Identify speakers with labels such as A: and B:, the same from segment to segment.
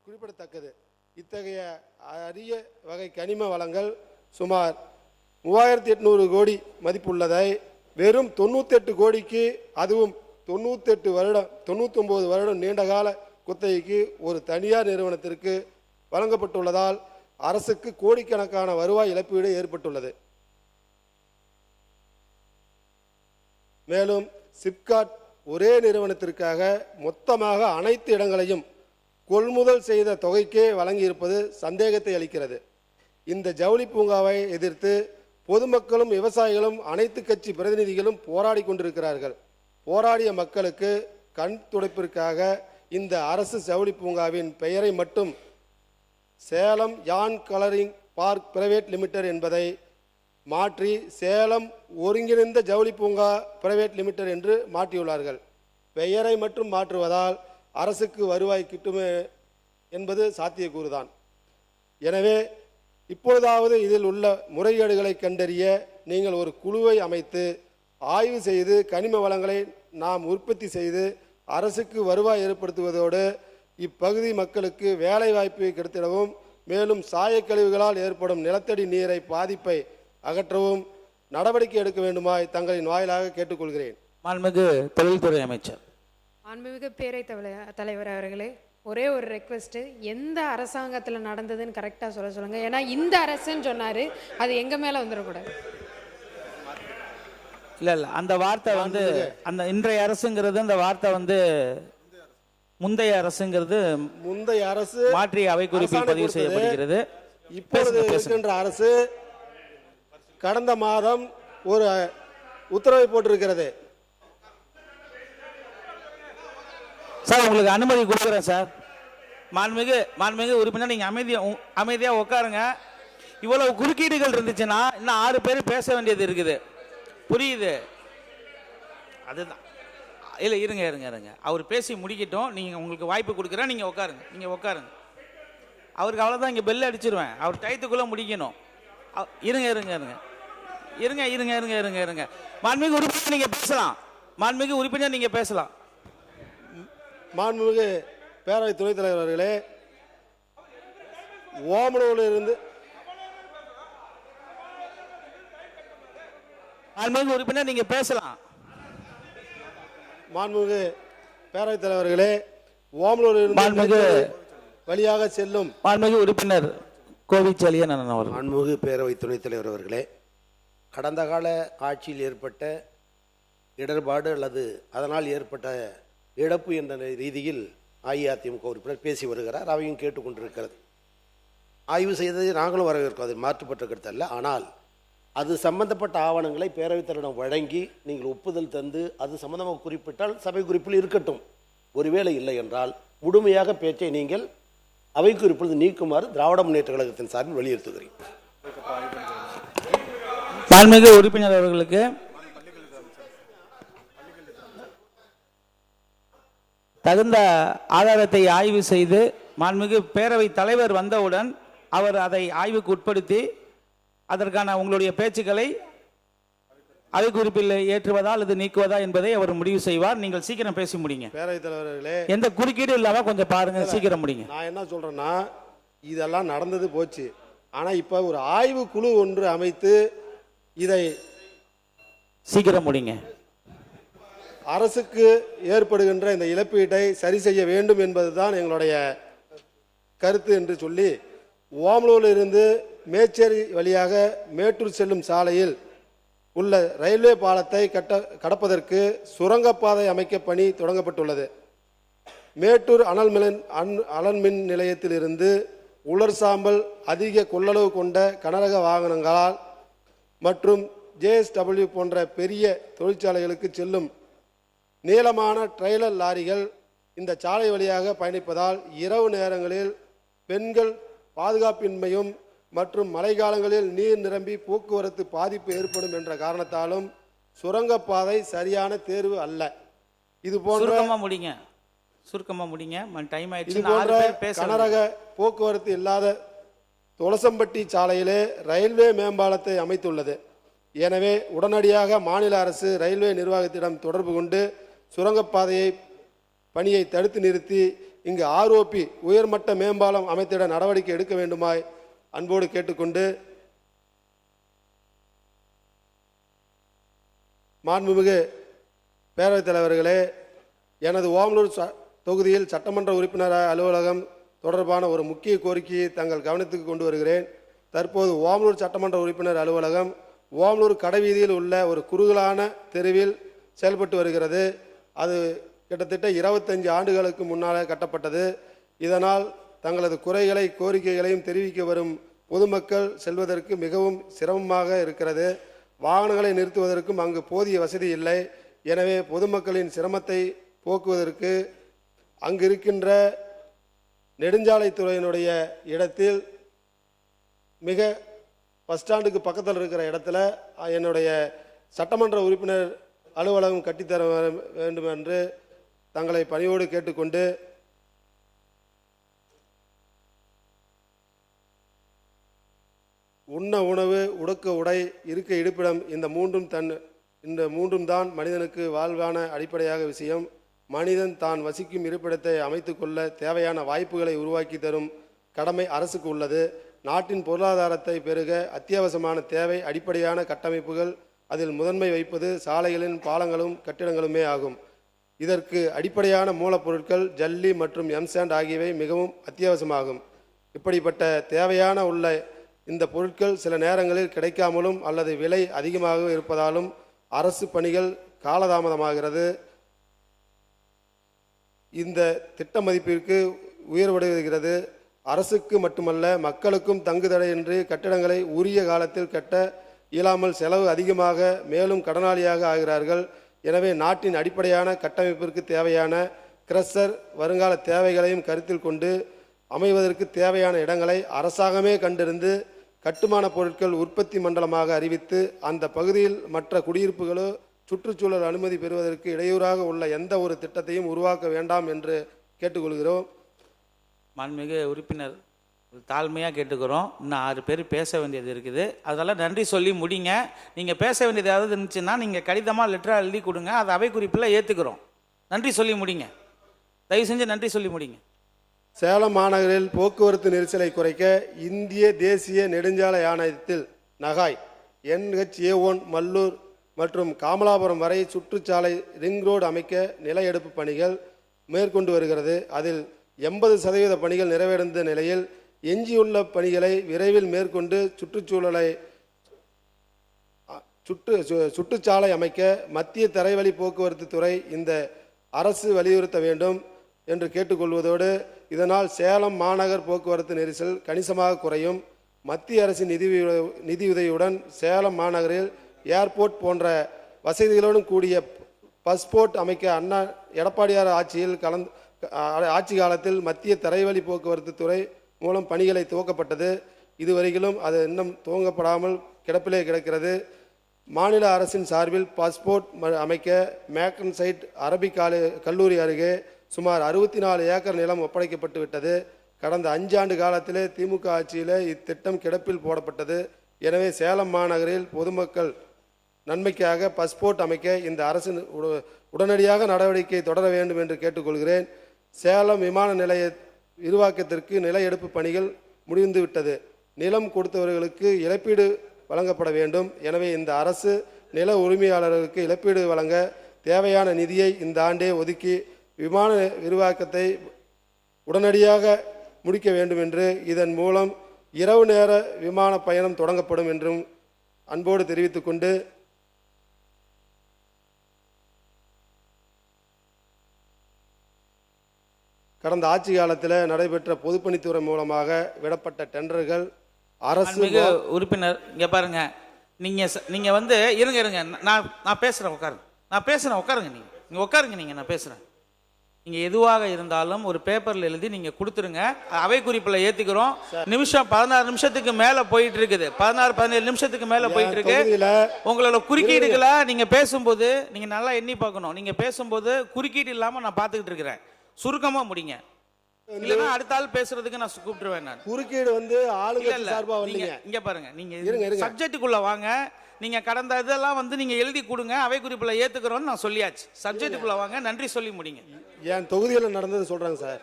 A: குறிப்பிடத்தக்கது. இத்தகைய அரிய வகை கனிம வளங்கள் சுமார் 3800 கோடி மதிப்புள்ளதை வெறும் 98 கோடிக்கு, அதுவும் 99 வருடம் நீண்டகால குத்தகைக்கு ஒரு தனியார் நிறுவனத்திற்கு வழங்கப்பட்டுள்ளதால் அரசுக்கு கோடிக்கணக்கான வருவாய் இழப்பீடு ஏற்பட்டுள்ளது. மேலும் சிப்காட் ஒரே நிறுவனத்திற்காக மொத்தமாக அனைத்து இடங்களையும் கொள்முதல் செய்த தொகைக்கே வழங்கியிருப்பது சந்தேகத்தை அளிக்கிறது. இந்த ஜவுளி பூங்காவை எதிர்த்து பொதுமக்களும் விவசாயிகளும் அனைத்து கட்சி பிரதிநிதிகளும் போராடி கொண்டிருக்கிறார்கள். போராடிய மக்களுக்கு கண் துடைப்பிற்காக இந்த அரசு ஜவுளி பூங்காவின் பெயரை மட்டும் சேலம் யான் கலரிங் பார்க் பிரைவேட் லிமிடெட் என்பதை மாற்றி சேலம் ஒருங்கிணைந்த ஜவுளி பூங்கா பிரைவேட் லிமிடெட் என்று மாற்றியுள்ளார்கள். பெயரை மட்டும் மாற்றுவதால் அரசுக்கு வருவாய் கிட்டுமே என்பது சாத்தியக்கூறுதான். எனவே இப்பொழுதாவது இதில் உள்ள முறைகேடுகளை கண்டறிய நீங்கள் ஒரு குழுவை அமைத்து ஆய்வு செய்து கனிம வளங்களை நாம் உற்பத்தி செய்து அரசுக்கு வருவாய் ஏற்படுத்துவதோடு இப்பகுதி மக்களுக்கு வேலை வாய்ப்பை கிடைத்திடவும், மேலும் சாயக்கழிவுகளால் ஏற்படும் நிலத்தடி நீரை பாதிப்பை அகற்றவும் நடவடிக்கை எடுக்க வேண்டுமாய் தங்களின் வாயிலாக கேட்டுக்கொள்கிறேன்.
B: மாண்புமிகு தொழில்துறை அமைச்சர்.
C: மாண்புமிகு பேரை தலைவர் அவர்களே, ஒரே ஒரு ரெக்வெஸ்ட், எந்த அரசாங்கத்தில் நடந்ததுன்னு கரெக்டாக சொல்லுங்க. ஏன்னா இந்த அரசுன்னு சொன்னாரு, அது எங்க மேல வந்துடக்கூடாது.
B: இல்ல அந்த வார்த்தை அந்த இன்றைய அரசுங்கிறது, அந்த வார்த்தை முந்தைய அரசுங்கிறது,
A: முந்தைய அரசு
B: மாற்றி அவை குறிப்பில் பதிவு செய்யப்படுகிறது.
A: இப்பொழுது இருக்கின்ற அரசு கடந்த மாதம் ஒரு உத்தரவை போட்டிருக்கிறது.
B: சார் உங்களுக்கு அனுமதி கொடுக்குறேன் சார். மாண்புமிகு உறுப்பினர், நீங்க அமைதியா உட்காருங்க. இவ்வளவு குறுக்கீடுகள் இருந்துச்சுன்னா இன்னும் 6 பேர் பேச வேண்டியது இருக்குது. புரியுது? அதுதான். இல்லை இருங்க அவர் பேசி முடிக்கட்டும். நீங்கள் உங்களுக்கு வாய்ப்பு கொடுக்குறேன். நீங்கள் உட்காருங்க. அவருக்கு அவ்வளோதான், இங்கே பெல் அடிச்சிருவேன். அவர் டயத்துக்குள்ளே முடிக்கணும். இருங்க. மாண்புமிகு உறுப்பினர் நீங்கள் பேசலாம்.
A: மாண்புமிகு பேரவை துணைத் தலைவர் அவர்களே, ஓமலூரில் இருந்து
B: மாண்புமிகு உறுப்பினர் நீங்க பேசலாம்.
A: மாண்புமிகு பேரவைத் தலைவர்களே, ஓமலூரில் இருந்து வழியாக செல்லும்
B: மாண்புமிகு உறுப்பினர் கோவிச்செழியன் அவர்கள்.
D: மாண்புமிகு பேரவை துணைத் தலைவர் அவர்களே, கடந்த கால ஆட்சியில் ஏற்பட்ட இடர்பாடு அல்லது அதனால் ஏற்பட்ட இழப்பு என்ற ரீதியில் அஇஅதிமுக உறுப்பினர் பேசி வருகிறார். அவையும் கேட்டுக்கொண்டிருக்கிறது. ஆய்வு செய்ததை நாங்களும் வரவேற்கிறோம். அது மாற்றுப்பட்ட கருத்து அல்ல. ஆனால் அது சம்பந்தப்பட்ட ஆவணங்களை பேரவைத் தலைவரிடம் வழங்கி நீங்கள் ஒப்புதல் தந்து அது சம்பந்தமாக குறிப்பிட்டால் சபை குறிப்பில் இருக்கட்டும். ஒருவேளை இல்லை என்றால் முழுமையாக பேச்சை நீங்கள் அவை குறிப்பில் நீக்குமாறு திராவிட முன்னேற்ற கழகத்தின் சார்பில் வலியுறுத்துகிறேன்.
B: மாண்புமிகு உறுப்பினர் அவர்களுக்கு தகுந்த ஆதாரத்தை ஆய்வு செய்து மாண்புமிகு பேரவை தலைவர் வந்தவுடன் அவர் அதை ஆய்வுக்கு உட்படுத்தி அதற்கான உங்களுடைய பேச்சுக்களை அவை குறிப்பில் ஏற்றுவதா அல்லது நீக்குவதா என்பதை அவர் முடிவு செய்வார். நீங்கள் சீக்கிரம் பேசி முடிங்க.
A: பேரவைத் தலைவர்களே,
B: எந்த குறுக்கீடு இல்லாம கொஞ்சம் பாருங்க, சீக்கிரம் முடிங்க.
A: நான் என்ன சொல்றேன்னா, இதெல்லாம் நடந்தது போச்சு. ஆனா இப்ப ஒரு ஆய்வு குழு ஒன்று அமைத்து இதை
B: சீக்கிரம் முடிங்க.
A: அரசுக்கு ஏற்படுகின்ற இந்த இழப்பீட்டை சரி செய்ய வேண்டும் என்பதுதான் எங்களுடைய கருத்து என்று சொல்லி, ஓமலூரில் இருந்து மேச்சேரி வழியாக மேட்டூர் செல்லும் சாலையில் உள்ள ரயில்வே பாலத்தை கடப்பதற்கு சுரங்கப்பாதை அமைக்க பணி தொடங்கப்பட்டுள்ளது. மேட்டூர் அனல்மின் நிலையத்தில் இருந்து உலர் சாம்பல் அதிக கொள்ளளவு கொண்ட கனரக வாகனங்களால் மற்றும் JSW போன்ற பெரிய தொழிற்சாலைகளுக்கு செல்லும் நீளமான ட்ரெய்லர் லாரிகள் இந்த சாலை வழியாக பயணிப்பதால் இரவு நேரங்களில் பெண்கள் பாதுகாப்பின்மையும் மற்றும் மழைக்காலங்களில் நீர் நிரம்பி போக்குவரத்து பாதிப்பு ஏற்படும் என்ற காரணத்தாலும் சுரங்கப்பாதை சரியான தேர்வு அல்ல. இது போன்ற கனரக போக்குவரத்து இல்லாத தொலசம்பட்டி சாலையிலே ரயில்வே மேம்பாலத்தை அமைத்துள்ளது. எனவே உடனடியாக மாநில அரசு ரயில்வே நிர்வாகத்திடம் தொடர்பு கொண்டு சுரங்கப்பாதையை பணியை தடுத்து நிறுத்தி இங்கு ஆர்ஓபி உயர்மட்ட மேம்பாலம் அமைத்திட நடவடிக்கை எடுக்க வேண்டுமாய் அன்போடு கேட்டுக்கொண்டு, மாண்புமிகு பேரவைத் தலைவர்களே, எனது ஓமலூர் தொகுதியில் சட்டமன்ற உறுப்பினர் அலுவலகம் தொடர்பான ஒரு முக்கிய கோரிக்கையை தங்கள் கவனத்துக்கு கொண்டு வருகிறேன். தற்போது ஓமலூர் சட்டமன்ற உறுப்பினர் அலுவலகம் ஓமலூர் கடைவீதியில் உள்ள ஒரு குறுகலான தெருவில் செயல்பட்டு வருகிறது. அது கிட்டத்தட்ட 25 ஆண்டுகளுக்கு முன்னால் கட்டப்பட்டது. இதனால் தங்களது குறைகளை கோரிக்கைகளையும் தெரிவிக்க வரும் பொதுமக்கள் செல்வதற்கு மிகவும் சிரமமாக இருக்கிறது. வாகனங்களை நிறுத்துவதற்கும் அங்கு போதிய வசதி இல்லை. எனவே பொதுமக்களின் சிரமத்தை போக்குவதற்கு அங்கு இருக்கின்ற நெடுஞ்சாலைத்துறையினுடைய இடத்தில் மிக பஸ் ஸ்டாண்டுக்கு பக்கத்தில் இருக்கிற இடத்துல என்னுடைய சட்டமன்ற உறுப்பினர் அலுவலகம் கட்டித்தர வேண்டும் என்று தங்களை பணியோடு கேட்டுக்கொண்டு, உண்ண உணவு, உடுக்க உடை, இருக்க இருப்பிடம், இந்த மூன்றும் தான் மனிதனுக்கு வாழ்வான அடிப்படையாக விஷயம். மனிதன் தான் வசிக்கும் இருப்பிடத்தை அமைத்து கொள்ள தேவையான வாய்ப்புகளை உருவாக்கி தரும் கடமை அரசுக்கு உள்ளது. நாட்டின் பொருளாதாரத்தை பெருக அத்தியாவசியமான தேவை அடிப்படையான கட்டமைப்புகள். அதில் முதன்மை வைப்பது சாலைகளின் பாலங்களும் கட்டிடங்களுமே ஆகும். இதற்கு அடிப்படையான மூலப்பொருட்கள் ஜல்லி மற்றும் எம்சாண்ட் ஆகியவை மிகவும் அத்தியாவசியமாகும். இப்படிப்பட்ட தேவையான உள்ள இந்த பொருட்கள் சில நேரங்களில் கிடைக்காமலும் அல்லது விலை அதிகமாக இருப்பதாலும் அரசு பணிகள் காலதாமதமாகிறது. இந்த திட்ட மதிப்பிற்கு உயர்வடைகிறது. அரசுக்கு மட்டுமல்ல, மக்களுக்கும் தங்குதடையின்றி கட்டிடங்களை உரிய காலத்தில் கட்ட இயலாமல் செலவு அதிகமாக மேலும் கடனாளியாக ஆகிறார்கள். எனவே நாட்டின் அடிப்படையான கட்டமைப்பிற்கு தேவையான கிரஷர் வருங்கால தேவைகளையும் கருத்தில் கொண்டு அமைவதற்கு தேவையான இடங்களை அரசாங்கமே கண்டறிந்து கட்டுமான பொருட்கள் உற்பத்தி மண்டலமாக அறிவித்து அந்த பகுதியில் மற்ற குடியிருப்புகளோ சுற்றுச்சூழல் அனுமதி பெறுவதற்கு இடையூறாக உள்ள எந்த ஒரு திட்டத்தையும் உருவாக்க வேண்டாம் என்று கேட்டுக்கொள்கிறோம்.
B: மாண்புமிகு உறுப்பினர், தாழ்மையாக கேட்டுக்கிறோம். இன்னும் 6 பேர் பேச வேண்டியது இருக்குது. அதெல்லாம் நன்றி சொல்லி முடிங்க. நீங்கள் பேச வேண்டியது ஏதாவது இருந்துச்சுன்னா நீங்கள் கடிதமாக லெட்டராக எழுதி கொடுங்க. அதை அவை குறிப்பில் ஏற்றுக்கிறோம். நன்றி சொல்லி முடிங்க. தயவு செஞ்சு நன்றி சொல்லி முடிங்க.
A: சேலம் மாநகரில் போக்குவரத்து நெரிசலை குறைக்க இந்திய தேசிய நெடுஞ்சாலை ஆணையத்தில் நகாய் NHA1 மல்லூர் மற்றும் காமலாபுரம் வரை சுற்றுச்சாலை ரிங் ரோடு அமைக்க நில எடுப்பு பணிகள் மேற்கொண்டு வருகிறது. அதில் 80% பணிகள் நிறைவடைந்த நிலையில் எஞ்சியுள்ள பணிகளை விரைவில் மேற்கொண்டு சுற்றுச்சாலை அமைக்க மத்திய தரைவழி போக்குவரத்து துறை இந்த அரசு வலியுறுத்த வேண்டும் என்று கேட்டுக்கொள்வதோடு, இதனால் சேலம் மாநகர் போக்குவரத்து நெரிசல் கணிசமாக குறையும். மத்திய அரசின் நிதியுதவியுடன் சேலம் மாநகரில் ஏர்போர்ட் போன்ற வசதிகளுடன் கூடிய பஸ்போர்ட் அமைக்க அண்ணா எடப்பாடியார் ஆட்சி காலத்தில் மத்திய தரைவழி போக்குவரத்து துறை மூலம் பணிகளை துவக்கப்பட்டது. இதுவரையிலும் அது இன்னும் துவங்கப்படாமல் கிடப்பிலே கிடக்கிறது. மாநில அரசின் சார்பில் பாஸ்போர்ட் அமைக்க மேக்கன் சைட் அரபிக் கல்லூரி அருகே சுமார் 64 ஏக்கர் நிலம் ஒப்படைக்கப்பட்டு விட்டது. கடந்த 5 ஆண்டு காலத்திலே திமுக ஆட்சியிலே இத்திட்டம் கிடப்பில் போடப்பட்டது. எனவே சேலம் மாநகரில் பொதுமக்கள் நன்மைக்காக பாஸ்போர்ட் அமைக்க இந்த அரசு உடனடியாக நடவடிக்கை தொடர வேண்டும் என்று கேட்டுக்கொள்கிறேன். சேலம் விமான நிலைய விரிவாக்கத்திற்கு நில எடுப்பு பணிகள் முடிந்துவிட்டது. நிலம் கொடுத்தவர்களுக்கு இழப்பீடு வழங்கப்பட வேண்டும். எனவே இந்த அரசு நில உரிமையாளர்களுக்கு இழப்பீடு வழங்க தேவையான நிதியை இந்த ஆண்டே ஒதுக்கி விமான விரிவாக்கத்தை உடனடியாக முடிக்க வேண்டும் என்று, இதன் மூலம் இரவு நேர விமான பயணம் தொடங்கப்படும் என்றும் அன்போடு தெரிவித்துக்கொண்டு, கடந்த ஆட்சி காலத்தில் நடைபெற்ற பொதுப்பணித்துறை மூலமாக விடப்பட்ட டெண்டர்கள் அரசு
B: உறுப்பினர் இங்க பாருங்க, நீங்க வந்து இருங்க நான் பேசுறேன் உட்காருங்க நீங்க உட்காருங்க நான் பேசுறேன். நீங்க எதுவாக இருந்தாலும் ஒரு பேப்பர்ல எழுதி நீங்க கொடுத்துருங்க. அவை குறிப்புல ஏத்துக்கிறோம். நிமிஷம் 16 நிமிஷத்துக்கு மேல போயிட்டு இருக்குது. 16-17 நிமிஷத்துக்கு மேல போயிட்டு இருக்கு. உங்களோட குறுக்கீடுகளை நீங்க பேசும்போது நீங்க நல்லா எண்ணி பார்க்கணும். நீங்க பேசும்போது குறுக்கீடு இல்லாம நான் பாத்துக்கிட்டு இருக்கிறேன். சுருக்கமா முடிங்க. இல்லனா அடுத்த ஆள் பேசுறதுக்கு நான் கூப்பிட்டுருவேன். நான்
A: குறுக்கீடு வந்து ஆளுங்கட்சி சார்பா வரலீங்க.
B: இங்க பாருங்க, நீங்க சப்ஜெக்ட்டுக்குள்ள வாங்க. நீங்க கடந்த இதெல்லாம் வந்து நீங்க எழுதி கொடுங்க. அவை குறிப்புல ஏத்துக்கிறோம்னு நான் சொல்லியாச்சு. சப்ஜெக்ட்டுக்குள்ள வாங்க. நன்றி சொல்லி முடிங்க.
A: என் தொகுதியில் நடந்தது சொல்றாங்க சார்.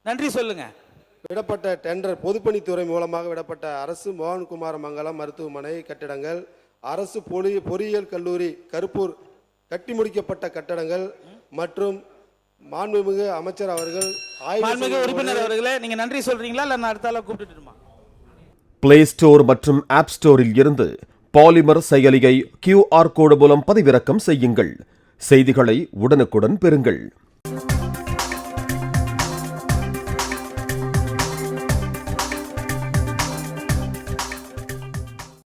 B: நன்றி சொல்லுங்க.
A: விடப்பட்ட டெண்டர் பொதுப்பணித்துறை மூலமாக விடப்பட்ட அரசு மோகன்குமார மங்கலம் மருத்துவமனை கட்டிடங்கள், அரசு பொறியியல் கல்லூரி கருப்பூர் கட்டி முடிக்கப்பட்ட கட்டடங்கள் மற்றும் மாண்புமிகு அமைச்சர் அவர்கள்
B: மாண்புமிகு உறுப்பினர் அவர்களே, நீங்க நன்றி சொல்றீங்களா இல்ல நான் அடுத்த ஆளை கூப்பிட்டுட்டுமா?
E: பிளே ஸ்டோர் மற்றும் ஆப் ஸ்டோரில் இருந்து பாலிமர் செயலியை QR கோடு மூலம் பதிவிறக்கம் செய்யுங்கள். செய்திகளை உடனுக்குடன் பெறுங்கள்.